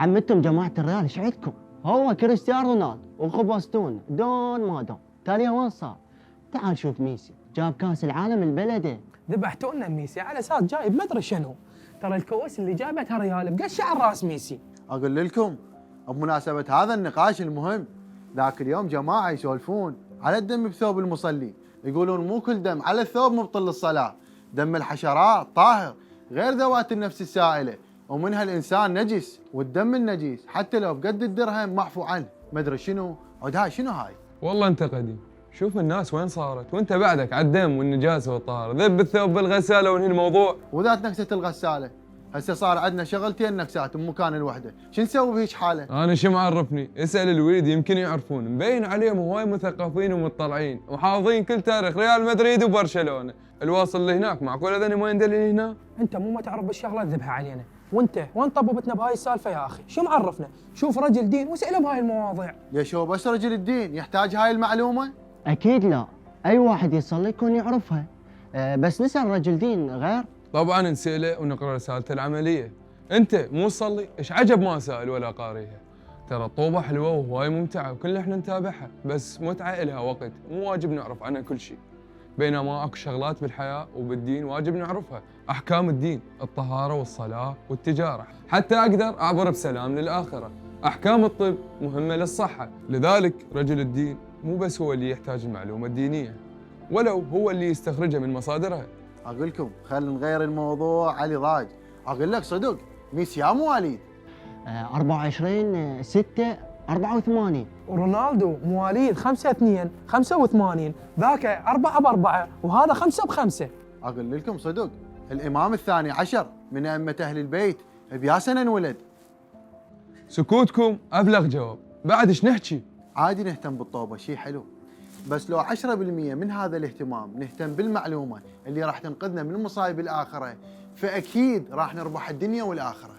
عمتم جماعة الريال ايش عندكم؟ هو كريستيانو رونالدو وخبصتون دون ما دون، تالي وين صار؟ تعال شوف ميسي جاب كاس العالم البلده. ذبحتوا لنا ميسي على اساس جايب ما ادري شنو. ترى الكؤوس اللي جابتها ريال بقشع على راس ميسي. اقول لكم بمناسبة هذا النقاش المهم، ذاك اليوم جماعة يسولفون على الدم بثوب المصلي، يقولون مو كل دم على الثوب مبطل للصلاة، دم الحشرات طاهر غير ذوات النفس السائلة، ومنها الإنسان نجس، والدم النجيس حتى لو بقد الدرهم معفو عنه، ما ادري شنو، عود هاي شنو هاي؟ والله انت قديم، شوف الناس وين صارت وانت بعدك على الدم والنجاسة والطهارة، ذب الثوب بالغسالة وانهي الموضوع. وذات نكسة الغسالة، هسه صار عندنا شغلتين نكسات بمكان الوحدة، شو نسوي بهيج حالة؟ انا شو معرفني؟ اسأل الوليد يمكن يعرفون، مبين عليهم هواي مثقفين ومطلعين وحافظين كل تاريخ ريال مدريد وبرشلونة، الواصل اللي هناك معقول هذني ما يندلي هنا؟ انت مو ما تعرف بالشغله تذبها علينا، وانت وين طببتنا بهاي السالفه يا اخي؟ شو معرفنا؟ شوف رجل دين واساله بهاي المواضيع. ليش هو بس رجل الدين يحتاج هاي المعلومة؟ اكيد لا، اي واحد يصلي يكون يعرفها. بس نسأل رجل دين غير. طبعا نسأله ونقرأ رسالته العملية. انت مو تصلي، ايش عجب ما سائل ولا قاريها؟ ترى الطوبة حلوة وهواي ممتعة وكلنا احنا نتابعها، بس متعة إلها وقت، مو واجب نعرف عنها كل شيء. بينما اكو شغلات بالحياة وبالدين واجب نعرفها، احكام الدين، الطهارة والصلاة والتجارة، حتى اقدر اعبر بسلام للآخرة. احكام الطب مهمة للصحة، لذلك رجل الدين مو بس هو اللي يحتاج المعلومة الدينية، ولو هو اللي يستخرجها من مصادرها. اقول لكم خلينا نغير الموضوع علي ضاج، اقول لك صدق ميسي يا مواليد 24/6/84. ورونالدو مواليد 5/2/85، ذاك 4/4 وهذا 5/5. اقول لكم صدق الامام الثاني عشر من ائمه اهل البيت بيا سنه انولد. سكوتكم ابلغ جواب، بعد ايش نحكي؟ عادي نهتم بالطوبه شيء حلو، بس لو 10% من هذا الاهتمام نهتم بالمعلومه اللي راح تنقذنا من مصايب الاخره، فاكيد راح نربح الدنيا والاخره.